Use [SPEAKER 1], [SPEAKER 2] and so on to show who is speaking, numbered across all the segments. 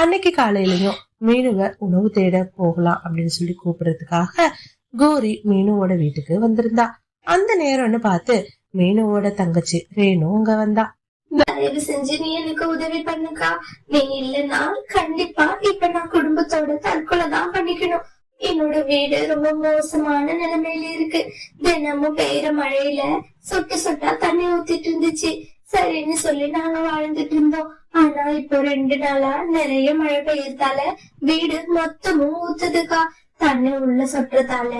[SPEAKER 1] அன்னைக்கு காலையிலயும் மீனுவ உணவு தேட போகலாம் அப்படின்னு சொல்லி கூப்பிடுறதுக்காக கோரி மீனுவோட வீட்டுக்கு வந்திருந்தா. அந்த நேரம்னு பார்த்து மீனுவோட தங்கச்சி ரேணு அங்க வந்தா.
[SPEAKER 2] தயவு செஞ்சு நீ எனக்கு உதவி பண்ணுக்கா. நீ இல்லன்னா கண்டிப்பா இப்ப நான் குடும்பத்தோட தற்கொலை தான் பண்ணிக்கணும். என்னோட வீடு ரொம்ப மோசமான நிலைமையில இருக்கு. தினமும் பெய்யற மழையில சொட்டு சொட்டா தண்ணி ஊத்திட்டு இருந்துச்சு. சரின்னு சொல்லி நாங்க வாழ்ந்துட்டு இருந்தோம். ஆனா இப்போ 2 நாளா நிறைய மழை பெய்யறதால வீடு மொத்தமும் ஊத்துதுக்கா. தண்ணி உள்ள சொட்டுறதால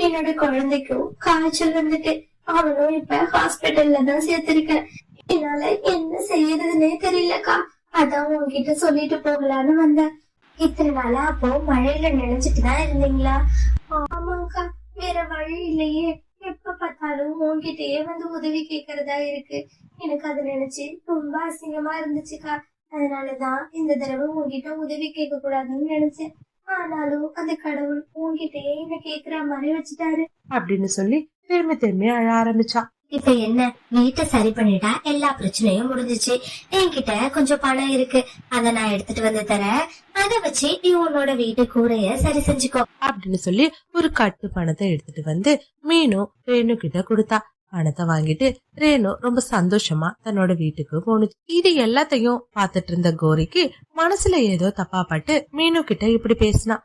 [SPEAKER 2] என்னோட குழந்தைக்கும் காய்ச்சல் வந்துட்டு அவனும் இப்ப ஹாஸ்பிட்டல்ல தான் சேர்த்திருக்கேன். என்னால என்ன செய்யறதுன்னே தெரியலக்கா. அதான் உன்கிட்ட சொல்லிட்டு போகலான்னு வந்தேன். இத்தனை நாளா அப்போ மழையில நினைச்சிட்டுதான் இருந்தீங்களா? ஆமாக்கா, வேற வழி இல்லையே. எப்ப பார்த்தாலும் உன்கிட்டயே வந்து உதவி கேக்குறதா இருக்கு. எனக்கு அதை நினைச்சு ரொம்ப அசிங்கமா இருந்துச்சுக்கா. அதனாலதான் இந்த தடவை உன்கிட்ட உதவி கேட்க கூடாதுன்னு நினைச்சேன். ஆனாலும் அந்த கடவுள் உன்கிட்டயே என்ன கேக்குற மாதிரி வச்சுட்டாரு
[SPEAKER 1] அப்படின்னு சொல்லி திரும்பி அழ ஆரம்பிச்சா.
[SPEAKER 2] இப்ப என்ன, வீட்டை சரி பண்ணிட்டா எல்லா பிரச்சனையும் முடிஞ்சிச்சு. என்கிட்ட கொஞ்சம் பணம் இருக்கு, அத நான் எடுத்துட்டு வந்து தரேன். அத வச்சு நீ உன்னோட வீட்டு கூரைய சரி செஞ்சுக்கோ
[SPEAKER 1] அப்படின்னு சொல்லி ஒரு கட்டு பணத்தை எடுத்துட்டு வந்து மீனு ரேணு கிட்ட கொடுத்தா. பணத்தை வாங்கிட்டு ரேணு ரொம்ப சந்தோஷமா தன்னோட வீட்டுக்கு போனுச்சு. இது எல்லாத்தையும் பாத்துட்டு இருந்த கோரிக்கு மனசுல ஏதோ தப்பா பட்டு மீனு கிட்ட இப்படி பேசினா.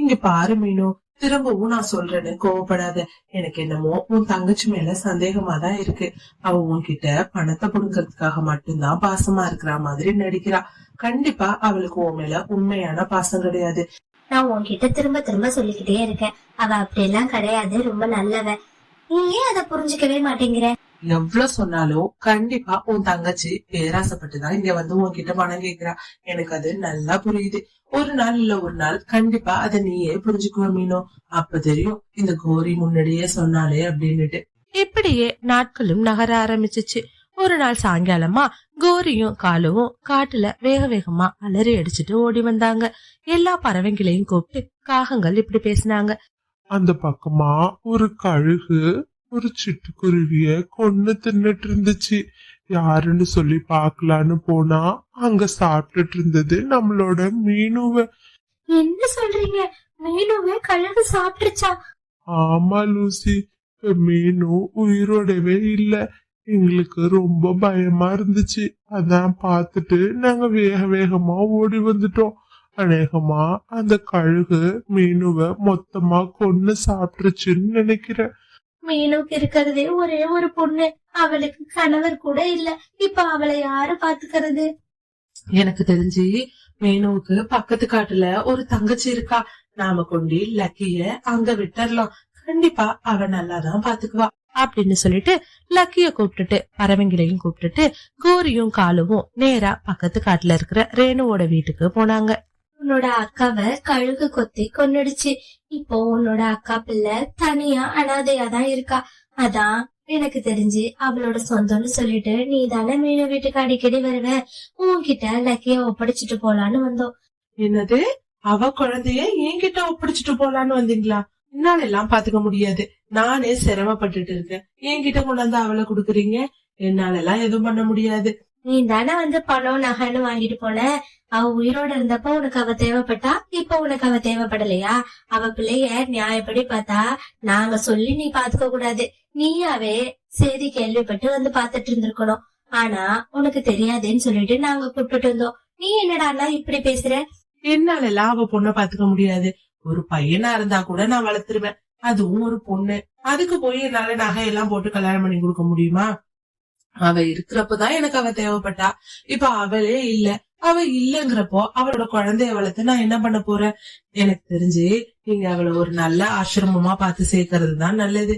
[SPEAKER 3] இங்க பாரு மீனு, திரும்பவும் நான் சொல்றேன்னு கோவப்படாத. எனக்கு என்னமோ உன் தங்கச்சி மேல சந்தேகமா தான் இருக்கு. அவ உன்கிட்ட பணத்தை புடுங்கறதுக்காக மட்டும்தான் பாசமா இருக்கிற மாதிரி நடிக்கிறா. கண்டிப்பா அவளுக்கு உன் மேல உண்மையான பாசம் கிடையாது.
[SPEAKER 2] நான் உன்கிட்ட திரும்ப திரும்ப சொல்லிக்கிட்டே இருக்கேன், அவ அப்படியெல்லாம் கிடையாது, ரொம்ப நல்லவ. நீ ஏன் அதை புரிஞ்சுக்கவே மாட்டேங்கிற?
[SPEAKER 3] எவ்வளவு சொன்னாலும் கண்டிப்பா உன் தங்கச்சி பேராசப்பட்டுதான் இங்க வந்து உன்கிட்ட பணம் கேக்குறா. எனக்கு அது நல்லா புரியுது. ஒரு நாள் இல்ல ஒரு நாள் கண்டிப்பா அத நீயே புரிஞ்சுக்குவ மீனோ. அப்ப தெரியும் இந்த கோரி முன்னாடியே சொன்னாலே அப்படின்னுட்டு.
[SPEAKER 1] இப்படியே நாட்களும் நகர ஆரம்பிச்சிச்சு. ஒரு நாள் சாயங்காலமா கோரியும் காலுவும் காட்டுல வேக வேகமா அலறி அடிச்சுட்டு ஓடி வந்தாங்க. எல்லா பறவைங்களையும் கூப்பிட்டு காகங்கள் இப்படி பேசினாங்க.
[SPEAKER 4] அந்த பக்கமா ஒரு கழுகு ஒரு சிட்டுக்குருவிய கொன்னு தின்னுட்டு இருந்துச்சு. யாருன்னு சொல்லி பாக்கலான்னு போனா அங்க சாப்பிட்டுட்டு இருந்தது நம்மளோட மீனுவ.
[SPEAKER 2] என்ன சொல்றீங்க? மீனுவே கழுகு சாப்பிட்டுச்சா?
[SPEAKER 4] ஆமா லூசி, மீனு உயிரோடவே இல்ல. எங்களுக்கு ரொம்ப பயமா இருந்துச்சு. அதான் பாத்துட்டு நாங்க வேக வேகமா ஓடி வந்துட்டோம். அநேகமா அந்த கழுகு மீனுவ மொத்தமா கொன்னு சாப்பிட்டுருச்சுன்னு நினைக்கிறேன்.
[SPEAKER 2] மீனுக்கு இருக்கிறதே ஒரே ஒரு பொண்ணு, அவளுக்கு கணவர் கூட இல்ல. இப்ப அவளை யாரு பாத்துக்கிறது?
[SPEAKER 3] எனக்கு தெரிஞ்சு மீனுவுக்கு பக்கத்து காட்டுல ஒரு தங்கச்சி இருக்கா. நாம கொண்டு லக்கிய அங்க விட்டுறலாம். கண்டிப்பா அவ நல்லாதான் பாத்துக்குவா
[SPEAKER 1] அப்படின்னு சொல்லிட்டு லக்கிய கூப்பிட்டுட்டு பறவைங்களையும் கூப்பிட்டுட்டு கோரியும் காலுவும் நேரா பக்கத்து காட்டுல இருக்கிற ரேணுவோட வீட்டுக்கு போனாங்க.
[SPEAKER 2] உன்னோட அக்காவை கழுகு கொத்தி கொன்னுடுச்சு. இப்போ உன்னோட அக்கா பிள்ளை தனியா அனாதையா தான் இருக்கா. அதான் எனக்கு தெரிஞ்சு அவளோட சொந்தம்னு சொல்லிட்டு நீ தானே மீனு வீட்டுக்கு அடிக்கடி வருவ. உன்கிட்ட லக்கிய ஒப்படைச்சிட்டு போலான்னு வந்தோம்.
[SPEAKER 3] என்னது, அவ குழந்தைய என்கிட்ட ஒப்படைச்சிட்டு போலான்னு வந்தீங்களா? என்னால எல்லாம் பாத்துக்க முடியாது. நானே சிரமப்பட்டுட்டு இருக்கேன். என்கிட்ட கொண்டாந்து அவளை குடுக்குறீங்க? என்னால எல்லாம் எதுவும் பண்ண முடியாது.
[SPEAKER 2] நீ தானே வந்து பணம் நகைன்னு வாங்கிட்டு போன. அவ உயிரோட இருந்தப்ப உனக்கு அவ தேவைப்பட்டா, இப்ப உனக்கு அவ தேவைப்படலையா? அவ பிள்ளைய நியாயப்படி பார்த்தா நாங்க சொல்லி நீ பாத்துக்க கூடாது. நீயாவே செய்தி கேள்விப்பட்டு வந்து பாத்துட்டு இருந்திருக்கணும். ஆனா உனக்கு தெரியாதுன்னு சொல்லிட்டு நாங்க கூப்பிட்டு இருந்தோம். நீ என்னடானா இப்படி பேசுற?
[SPEAKER 3] என்னால எல்லாம் அவ பொண்ணை பாத்துக்க முடியாது. ஒரு பையனா இருந்தா கூட நான் வளர்த்துருவேன். அதுவும் ஒரு பொண்ணு. அதுக்கு போய் என்னால நகையெல்லாம் போட்டு கல்யாணம் பண்ணி கொடுக்க முடியுமா? அவ இருக்கிறப்பதான் எனக்கு அவ தேவைப்பட்டா. இப்ப அவளே இல்ல. அவ இல்லங்கிறப்போ அவளோட குழந்தைய வளர்த்து நான் என்ன பண்ண போறேன்? எனக்கு தெரிஞ்சு நீங்க அவளை ஒரு நல்ல ஆசிரமமா பார்த்து சேர்க்கறதுதான் நல்லது.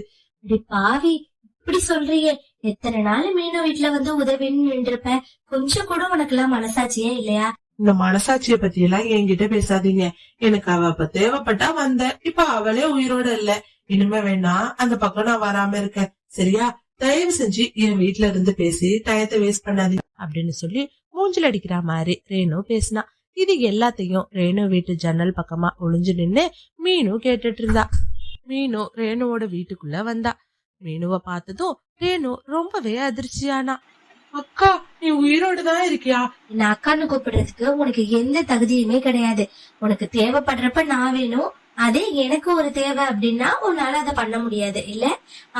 [SPEAKER 2] பாவி, இப்படி சொல்றீங்க? எத்தனை நாள் மீனு வீட்டுல வந்து உதவின்னு நின்றுப்ப. கொஞ்சம் கூட உனக்கு எல்லாம் மனசாட்சியே இல்லையா?
[SPEAKER 3] இந்த மனசாட்சிய பத்தி எல்லாம் என்கிட்ட பேசாதீங்க. எனக்கு அவ அப்ப தேவைப்பட்டா வந்த. இப்ப அவளே உயிரோட இல்ல. இனிமே வேணா அந்த பக்கம் நான் வராம இருக்கேன். சரியா? தயவு செஞ்சு என் வீட்டுல இருந்து பேசி டயத்தை வேஸ்ட் பண்ணாதீங்க
[SPEAKER 1] அப்படின்னு சொல்லி மூஞ்சில் அடிக்கிற மாதிரி ரேணு பேசினா. இது எல்லாத்தையும் ரேணு வீட்டு ஜன்னல் பக்கமா ஒளிஞ்சு நின்னு மீனு கேட்டுட்டு இருந்தா. மீனு ரேணுவோட வீட்டுக்குள்ள வந்தா. மீனுவ பார்த்ததும் ரேணு ரொம்பவே அதிர்ச்சியானா.
[SPEAKER 3] அக்கா நீ உயிரோடு தான் இருக்கியா?
[SPEAKER 2] என்ன அக்கான்னு கூப்பிடுறதுக்கு உனக்கு எந்த தகுதியுமே கிடையாது. உனக்கு தேவைப்படுறப்ப நான் வேணும், அதே எனக்கு ஒரு தேவை அப்படின்னா உன்னால அதை பண்ண முடியாது இல்ல.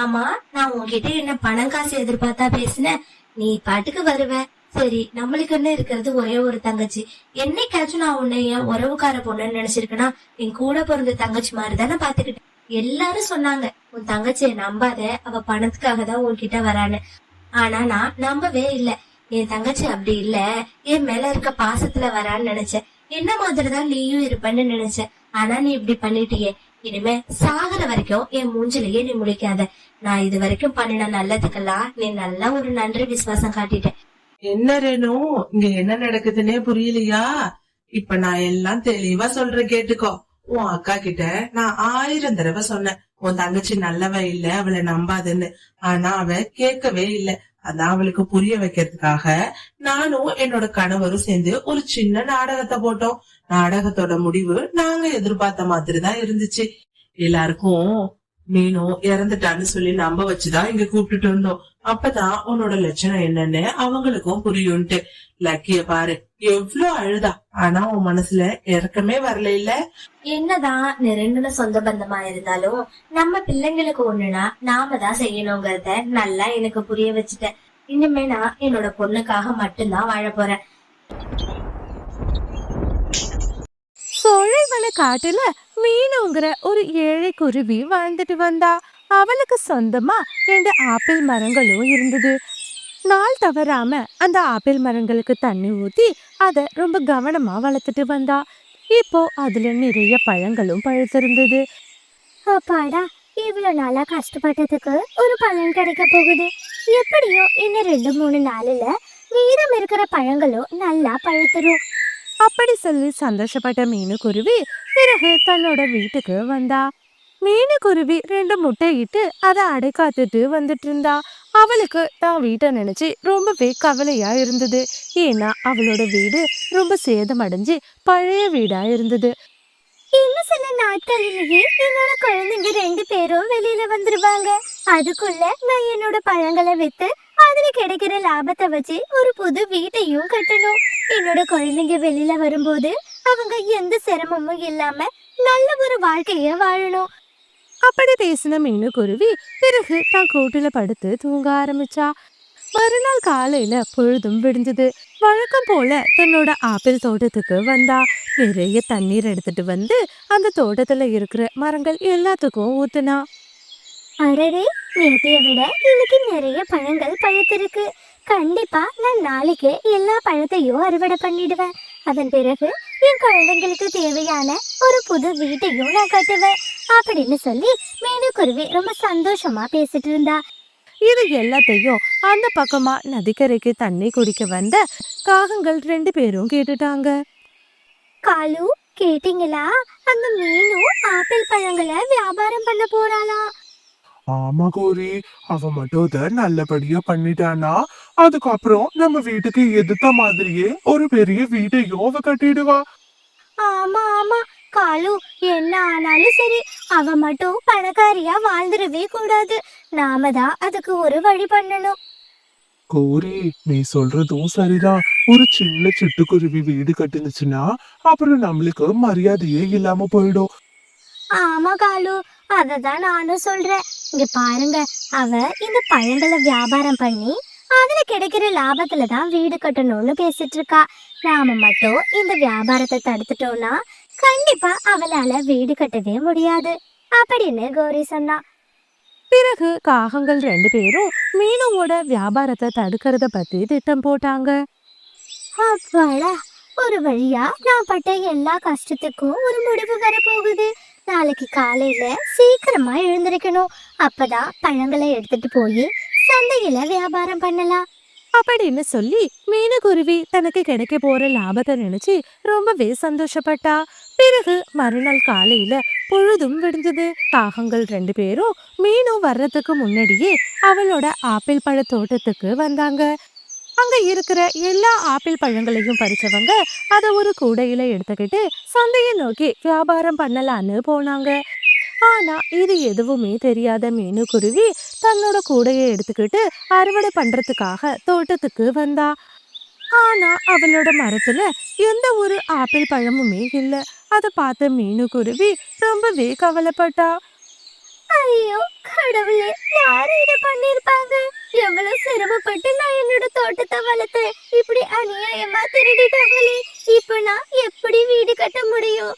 [SPEAKER 2] ஆமா, நான் உன்கிட்ட என்ன பணம் காசு எதிர்பார்த்தா பேசின? நீ பாட்டுக்கு வருவ. சரி, நம்மளுக்குன்னு இருக்கிறது ஒரே ஒரு தங்கச்சி. என்னைக்காச்சும் நான் உன்னை என் உறவுக்கார பொண்ணுன்னு நினைச்சிருக்கேன்னா என் கூட பிறந்த தங்கச்சி மாதிரி தானே பாத்துக்கிட்டேன். எல்லாரும் சொன்னாங்க உன் தங்கச்சிய நம்பாத, அவ பணத்துக்காக தான் உன்கிட்ட வரான்னு. ஆனா நான் நம்பவே இல்ல. என் தங்கச்சி அப்படி இல்ல, என் மேல இருக்க பாசத்துல வரான்னு நினைச்சேன். என்ன மாதிரிதான் நீயும் இருப்பன்னு நினைச்சேன். ஆனா நீ இப்படி பண்ணிட்டியே. இனிமே சாகர வரைக்கும் என் மூஞ்சிலேயே நீ முழிக்காத. நான் இது வரைக்கும் பண்ணின நல்லதுக்கெல்லாம் நீ நல்லா ஒரு நன்றி விசுவாசம் காட்டிட்டேன்.
[SPEAKER 3] என்ன ரேணு, இங்க என்ன நடக்குதுன்னே புரியலையா? இப்ப நான் எல்லாம் தெளிவா சொல்றேன், கேட்டுக்கோ. உன் அக்கா கிட்ட நான் 1000 தடவை சொன்னேன் உன் தங்கச்சி நல்லவ இல்ல, அவளை நம்பாதுன்னு. ஆனா அவ கேட்கவே இல்ல. அதான் அவளுக்கு புரிய வைக்கிறதுக்காக நானும் என்னோட கணவரும் சேர்ந்து ஒரு சின்ன நாடகத்தை போட்டோம். நாடகத்தோட முடிவு நாங்க எதிர்பார்த்த மாதிரிதான் இருந்துச்சு. எல்லாருக்கும் மீனும் இறந்துட்டான்னு சொல்லி நம்ப வச்சுதான் இங்க கூப்பிட்டுட்டு வந்தோம். அப்பதான் உன்னோட லட்சணம் என்னன்னு அவங்களுக்கும் புரியும்ட்டு. லக்கிய பாரு, எவ்வளவு அழுதா. ஆனா உன் மனசுல இறக்கமே வரல இல்ல.
[SPEAKER 2] என்னதான் நெருங்கின சொந்த பந்தமா இருந்தாலும் நம்ம பிள்ளைங்களுக்கு ஒண்ணுனா நாம தான் செய்யணுங்கிறத நல்லா எனக்கு புரிய வச்சுட்டேன். இனிமே நான் என்னோட பொண்ணுக்காக மட்டும்தான் வாழ போறேன்.
[SPEAKER 1] சோழைவன காட்டுல மீனுங்கிற ஒரு ஏழை குருவி வாழ்ந்துட்டு வந்தா. அவளுக்கு சொந்தமா 2 ஆப்பிள் மரங்களும் இருந்தது. நாள் தவறாம அந்த ஆப்பிள் மரங்களுக்கு தண்ணி ஊத்தி அத ரொம்ப கவனமா வளர்த்துட்டு வந்தா. இப்போ அதுல நிறைய பழங்களும் பழுத்திருந்தது.
[SPEAKER 5] அப்பாடா, இவ்வளவு நாளா கஷ்டப்பட்டதுக்கு ஒரு பலன் கிடைக்க போகுது. எப்படியோ இன்னும் 2-3 நாள்ல மீதம் இருக்கிற பழங்களும் நல்லா பழுத்துரும்.
[SPEAKER 1] அப்படி சொல்லி சந்தோஷப்பட்ட மீனுக்குருவி பிறகு தன்னோட வீட்டுக்கு வந்தா. மீனுக்குருவி 2 முட்டை இட்டு அதை அடை காத்துட்டு வந்துட்டு இருந்தா. அவளுக்கு தான் வீட்டை நினைச்சு ரொம்பவே கவலையா இருந்தது. ஏன்னா அவளோட வீடு ரொம்ப சேதமடைஞ்சு பழைய வீடா இருந்தது.
[SPEAKER 5] இன்னும் சில நாட்களிலேயே என்னோட குழந்தைங்க 2 பேரும் வெளியில வந்துருவாங்க. அதுக்குள்ள நான் என்னோட பழங்களை வித்து அதுல கிடைக்கிற லாபத்தை வச்சு ஒரு புது வீட்டையும் கட்டணும். என்னோட குழந்தைங்க வெளியில வரும்போது அவங்க எந்த சிரமமும் இல்லாம நல்ல ஒரு வாழ்க்கைய வாழணும்.
[SPEAKER 1] அப்படி பேசின மீனுக்குருவி பிறகு தான் கூட்டுல படுத்து தூங்க ஆரம்பிச்சா. மறுநாள் காலையில பொழுதும் விடிஞ்சது. வழக்கம் போல தன்னோட ஆப்பிள் தோட்டத்துக்கு வந்தா. நிறைய தண்ணீர் எடுத்துட்டு வந்து அந்த தோட்டத்துல இருக்கிற மரங்கள் எல்லாத்துக்கும் ஊத்துனா.
[SPEAKER 5] அடரே, நேற்றைய விட இன்னைக்கு நிறைய பழங்கள் பழுத்திருக்கு. கண்டிப்பா நான் நாளைக்கு எல்லா பழத்தையும் அறுவடை பண்ணிடுவேன். அதன் பிறகு என் குழந்தைங்களுக்கு தேவையான ஒரு புது வீட்டையும் நான் கட்டுவேன் அப்படின்னு சொல்லி மீனுக்குருவி ரொம்ப சந்தோஷமா பேசிட்டு இருந்தா.
[SPEAKER 1] இது எல்லாத்தையும் அந்த பக்கமா நதிக்கரைக்கு தண்ணி குடிக்க வந்த காகங்கள் 2 பேரும் கேட்டுட்டாங்க.
[SPEAKER 5] காலு, கேட்டீங்களா? அந்த மீனும் ஆப்பிள் பழங்களை வியாபாரம் பண்ண போறாளா?
[SPEAKER 4] ஆமா கோரி, அவ மட்டும் அத நல்லபடியா பண்ணிட்டானா அதுக்கப்புறம் நம்ம வீட்டுக்கு எதிர்த்த மாதிரியே ஒரு பெரிய வீட்டையும் அவ கட்டிடுவா.
[SPEAKER 5] ஆமா ஆமா காலு, என்ன ஆனாலும் சரி அவ மட்டும் பணக்காரியா வாழ்ந்துடவே கூடாது. நாம தான் அதுக்கு ஒரு வழி பண்ணணும்.
[SPEAKER 4] கோரி, நீ சொல்றதும் சரிதான். ஒரு சின்ன சிட்டுக்குருவி வீடு கட்டுனுச்சுன்னா அப்புறம் நம்மளுக்கு மரியாதையே இல்லாம போயிடும்.
[SPEAKER 5] ஆமா காலு, அததான் நானும் சொல்றேன். இங்க பாருங்க, அவ இந்த பழங்களை வியாபாரம் பண்ணி அதுல கிடைக்கிற லாபத்துல தான் வீடு கட்டணும்னு பேசிட்டு இருக்கா. நாம மட்டும் இந்த வியாபாரத்தை தடுத்துட்டோம்னா கண்டிப்பா அவளால வீடு கட்டவே முடியாது அப்படின்னு கௌரி சொன்னா.
[SPEAKER 1] பிறகு காகங்கள் 2 பேரும் மீனோட வியாபாரத்தை தடுக்கிறத பத்தி திட்டம் போட்டாங்க.
[SPEAKER 5] அப்பாடா, ஒரு வழியா நான் பட்ட எல்லா கஷ்டத்துக்கும் ஒரு முடிவு வர போகுது. நாளைக்கு காலையில சீக்கிரமா எழுந்திருக்கணும். அப்பதான் பழங்களை எடுத்துட்டு போய் சந்தையில வியாபாரம் பண்ணலாம்
[SPEAKER 1] அப்படின்னு சொல்லி மீனுக்குருவி தனக்கு கிடைக்க போற லாபத்தை நினைச்சு ரொம்பவே சந்தோஷப்பட்டா. பிறகு மறுநாள் காலையில பொழுதும் விடிஞ்சது. காகங்கள் 2 பேரும் மீனும் வர்றதுக்கு முன்னாடியே அவளோட ஆப்பிள் பழ தோட்டத்துக்கு வந்தாங்க. அங்க இருக்கிற எல்லா ஆப்பிள் பழங்களையும் பறிச்சவங்க அதை ஒரு கூடையில எடுத்துக்கிட்டு சந்தையை நோக்கி வியாபாரம் பண்ணலான்னு போனாங்க. ஆனா இது எதுவுமே தெரியாத மீனுக்குருவி தன்னோட கூடையை எடுத்துக்கிட்டு அறுவடை பண்றதுக்காக தோட்டத்துக்கு வந்தா. ஆனா அவளோட மரத்துல எந்த ஒரு ஆப்பிள் பழமுமே இல்ல. அத பார்த்த மீனுக்குருவி ரொம்பவே கவலைப்பட்டா.
[SPEAKER 5] ஐயோ கடவுளே, யாரு இத பண்ணிருப்பாங்க? எவ்வளவு சிரமப்பட்டு நான் என்னோட தோட்டத்தை வளர்த்தேன், இப்படி அநியாயமா திருடிட்டாங்களே. இப்ப நான் எப்படி வீடு கட்ட முடியும்?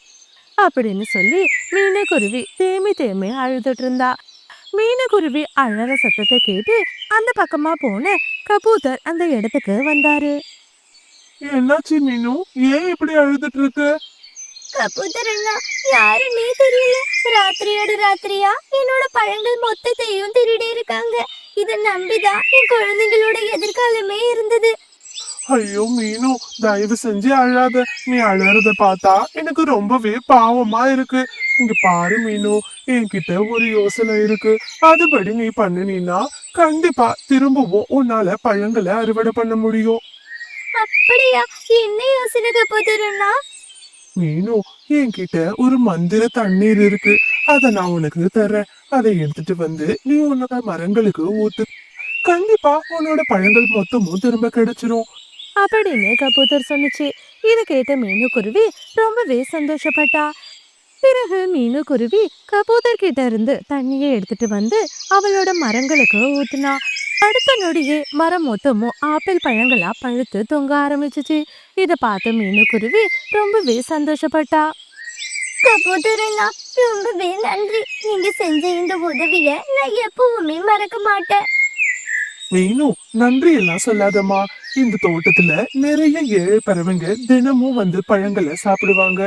[SPEAKER 1] அப்படின்னு சொல்லி மீனுக்குருவி தேம்பி தேம்பி அழுதுட்டு இருந்தா. மீனுக்குருவி அழற சத்தத்தை கேட்டு அந்த பக்கமா போன கபூத்தர் அந்த இடத்துக்கு வந்தாரு.
[SPEAKER 4] என்னாச்சு மீனு? ஏன் இப்படி அழுதுட்டு இருக்க?
[SPEAKER 5] கபூத்தரண்ணா, யாருன்னே தெரியல. ராத்திரியோட ராத்திரியா என்னோட பழங்கள் மொத்தத்தையும் திருடி இருக்காங்க. இத நம்பிதான் என் குழந்தைங்களோட எதிர்காலமே இருந்தது.
[SPEAKER 4] ஐயோ மீனு, தயவு செஞ்சு அழாத. நீ அழறத பார்த்தா எனக்கு ரொம்பவே பாவமா இருக்கு. இங்க பாரு மீனு, என்கிட்ட ஒரு யோசனை இருக்கு. அதுபடி நீ பண்ணுனீன்னா கண்டிப்பா திரும்பவும் உன்னால பழங்களை அறுவடை பண்ண முடியும்.
[SPEAKER 5] அப்படியா? என்ன யோசனை கபூத்தரண்ணா?
[SPEAKER 4] மீனு, என்கிட்ட ஒரு மந்திர தண்ணீர் இருக்கு. அத நான் உனக்கு தரேன். அதை எடுத்துட்டு வந்து நீ உன்னோட மரங்களுக்கு ஊத்து. கண்டிப்பா உன்னோட பழங்கள் மொத்தமும் திரும்ப கிடைச்சிரும்.
[SPEAKER 1] அப்படின்னு கபூத்தர் சொன்னுச்சு. இதை கேட்ட மீனுக்குருவி ரொம்பவே சந்தோஷப்பட்டா. பிறகு மீனுக்குருவி கபூத்தர் கிட்ட இருந்து தண்ணியை எடுத்துட்டு வந்து அவளோட மரங்களுக்கு ஊத்துனா. அடுத்த நொடியே மரம் மொத்தமும் ஆப்பிள் பழங்களா பழுத்து தொங்க ஆரம்பிச்சுச்சு. இத பார்த்த மீனுக்குருவி ரொம்பவே சந்தோஷப்பட்டா.
[SPEAKER 5] கபூத்தரண்ணா, ரொம்பவே நன்றி. நீங்க செஞ்ச இந்த உதவிய நான் எப்பவுமே மறக்க மாட்டேன்.
[SPEAKER 4] மீனு, நன்றி எல்லாம் சொல்லாதம்மா. இந்த தோட்டத்துல நிறைய ஏழை பறவைங்க தினமும் வந்து பழங்களை சாப்பிடுவாங்க.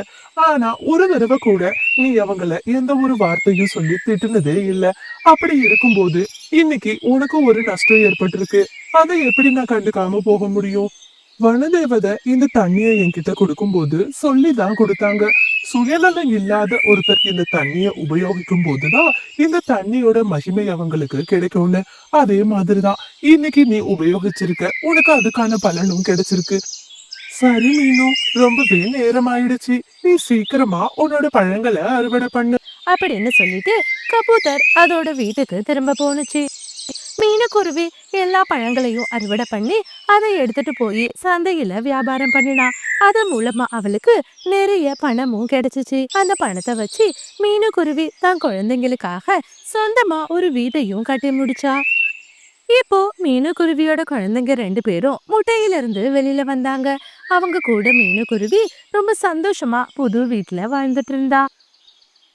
[SPEAKER 4] ஆனா ஒரு தடவை கூட நீ அவங்கள எந்த ஒரு வார்த்தையும் சொல்லி திட்டுனதே இல்ல. அப்படி இருக்கும்போது இன்னைக்கு உனக்கு ஒரு நஷ்டம் ஏற்பட்டிருக்கு. அதை எப்படி நான் கண்டுக்காம போக முடியும்? வனதேவதை இந்த தண்ணியை என்கிட்ட கொடுக்கும்போது சொல்லிதான் கொடுத்தாங்க. சுயநலம் இல்லாத ஒருத்தர் இந்த தண்ணியை உபயோகிக்கும் போதுதான் இந்த தண்ணியோட மகிமை அவங்களுக்கு கிடைக்கும்னு. அதே மாதிரிதான் இன்னைக்கு நீ உபயோகிச்சிருக்க, உனக்கு அதுக்கான பலனும் கிடைச்சிருக்கு. சரி மீனு, ரொம்பவே நேரம் ஆயிடுச்சு. நீ சீக்கிரமா உன்னோட பழங்களை அறுவடை பண்ணு.
[SPEAKER 1] அப்படின்னு சொல்லிட்டு கபூத்தர் அதோட வீட்டுக்கு திரும்ப போனுச்சு. மீனுக்குருவி எல்லா பழங்களையும் அறுவடை பண்ணி அதை எடுத்துட்டு போய் சந்தையில வியாபாரம் பண்ணினா. அது மூலமா அவளுக்கு நிறைய பணமும் கிடைச்சிச்சு. அந்த பணத்தை வச்சு மீனுக்குருவி தன் குழந்தைங்களுக்காக சொந்தமா ஒரு வீட்டையும் கட்டி முடிச்சா. இப்போ மீனுக்குருவியோட குழந்தைங்க 2 பேரும் முட்டையில இருந்து வெளியில வந்தாங்க. அவங்க கூட மீனுக்குருவி ரொம்ப சந்தோஷமா புது வீட்டுல வாழ்ந்துட்டு இருந்தா.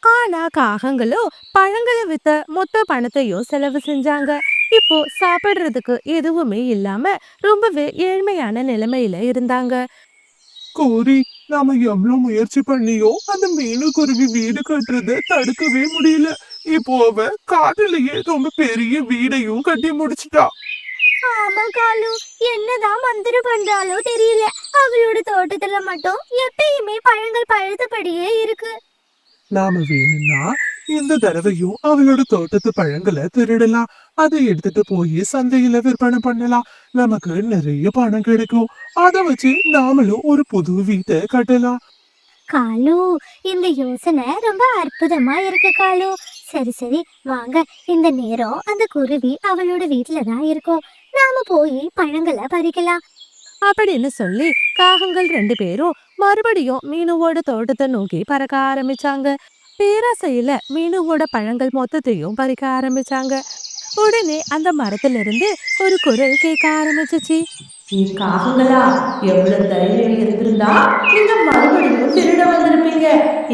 [SPEAKER 1] ஆனா காகங்களோ பழங்களை வித்த மொத்த பணத்தையும் செலவு செஞ்சாங்க. இப்போ சாப்பிடுறதுக்கு எதுவுமே இல்லாம ரொம்பவே ஏழ்மையான நிலைமையில இருந்தாங்க.
[SPEAKER 4] கோரி, நாம எவ்வளவு முயற்சி பண்ணியோ அந்த மீனுக்குருவி வீடு கட்டுறத தடுக்கவே முடியல. இப்போ அவ காட்டுலயே ரொம்ப பெரிய வீடையும் கட்டி முடிச்சிட்டா.
[SPEAKER 5] ஆமா காலு, என்னதான் மந்திரம் பண்றாலோ தெரியல. அவளோட தோட்டத்துல மட்டும் எப்பயுமே பழங்கள் பழுத்தபடியே இருக்கு.
[SPEAKER 4] நாம வேணும்னா இந்த தடவையும் அவளோட தோட்டத்து பழங்களை திருடலாம். அதை எடுத்துட்டு போய் சந்தையில விற்பனை பண்ணலாம். நமக்கு நிறைய பணம் கிடைக்கும். அதை வச்சு நாமளும் ஒரு புது வீட்டை கட்டலாம்.
[SPEAKER 5] காலு, இந்த யோசனை ரொம்ப அற்புதமா இருக்கு காலு. சரி சரி, வாங்க. இந்த நேரம் அந்த குருவி அவளோட வீட்டுல தான் இருக்கும். நாம போய் பழங்களை பறிக்கலாம்.
[SPEAKER 1] அப்படின்னு சொல்லி காகங்கள் 2 பேரும் மறுபடியும் மீனுவோட தோட்டத்தை நோக்கி பறக்க ஆரம்பிச்சாங்க. பேராசையில மீனுவோட பழங்கள் மொத்தத்தையும் பறிக்க ஆரம்பிச்சாங்க. உடனே அந்த மரத்துல இருந்து ஒரு குரல் கேட்க ஆரம்பிச்சுச்சு.
[SPEAKER 6] காகங்களா, எவ்வளவு தைரியம் இருந்திருந்தா நீங்க மறுபடியும் திருட வந்திருப்பீங்க.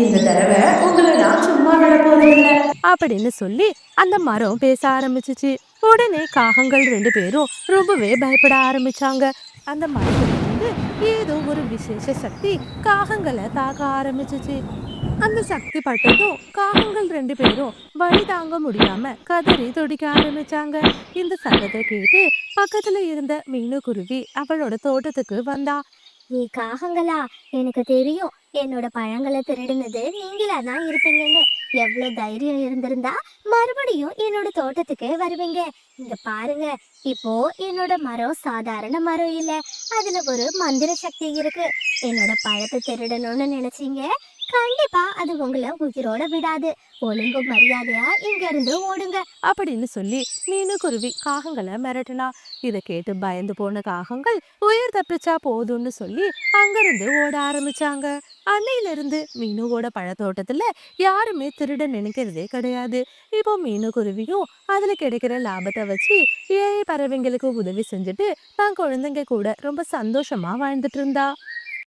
[SPEAKER 6] இந்த தடவை உங்களை நான் சும்மா விட போறதில்ல.
[SPEAKER 1] அப்படின்னு சொல்லி அந்த மரம் பேச ஆரம்பிச்சுச்சு. உடனே காகங்கள் 2 பேரும் ரொம்பவே பயப்பட ஆரம்பிச்சாங்க. அந்த மரத்துல இருந்து ஏதோ ஒரு விசேஷ சக்தி காகங்களை தாக்க ஆரம்பிச்சுச்சு. அந்த சக்தி பட்டதும் காகங்கள் 2 பேரும் வலி தாங்க முடியாம கதறி துடிக்க ஆரம்பிச்சாங்க. இந்த சத்தத்தை கேட்டு பக்கத்துல இருந்த மீனுக்குருவி அவளோட தோட்டத்துக்கு வந்தா.
[SPEAKER 5] ஏ காகங்களா, எனக்கு தெரியும் என்னோட பழங்களை திருடினது நீங்களா தான் இருப்பீங்கன்னு. எவ்வளவு தைரியம் இருந்திருந்தா மறுபடியும் என்னோட தோட்டத்துக்கு வருவீங்க. இங்க பாருங்க, இப்போ என்னோட மரம் சாதாரண மரம் இல்ல, அதுல ஒரு மந்திர சக்தி இருக்கு. என்னோட பழத்தை திருடணும்னு நினைச்சீங்க, கண்டிப்பா அது உங்களை உயிரோட விடாது. ஒழுங்கு மரியாதையா இங்க இருந்து ஓடுங்க.
[SPEAKER 6] அப்படின்னு சொல்லி மீனுக்குருவி காகங்களை மிரட்டினா. இதை கேட்டு பயந்து போன காகங்கள் உயிர் தப்பிச்சா போதும்னு சொல்லி அங்கிருந்து ஓட ஆரம்பிச்சாங்க. அன்னையிலிருந்து மீனுவோட பழத்தோட்டத்துல யாருமே திருட நினைக்கிறதே கிடையாது. இப்போ மீனுக்குருவியும் அதுல கிடைக்கிற லாபத்தை வச்சு ஏழை பறவைங்களுக்கு உதவி செஞ்சுட்டு தான் குழந்தைங்க கூட ரொம்ப சந்தோஷமா வாழ்ந்துட்டு இருந்தா.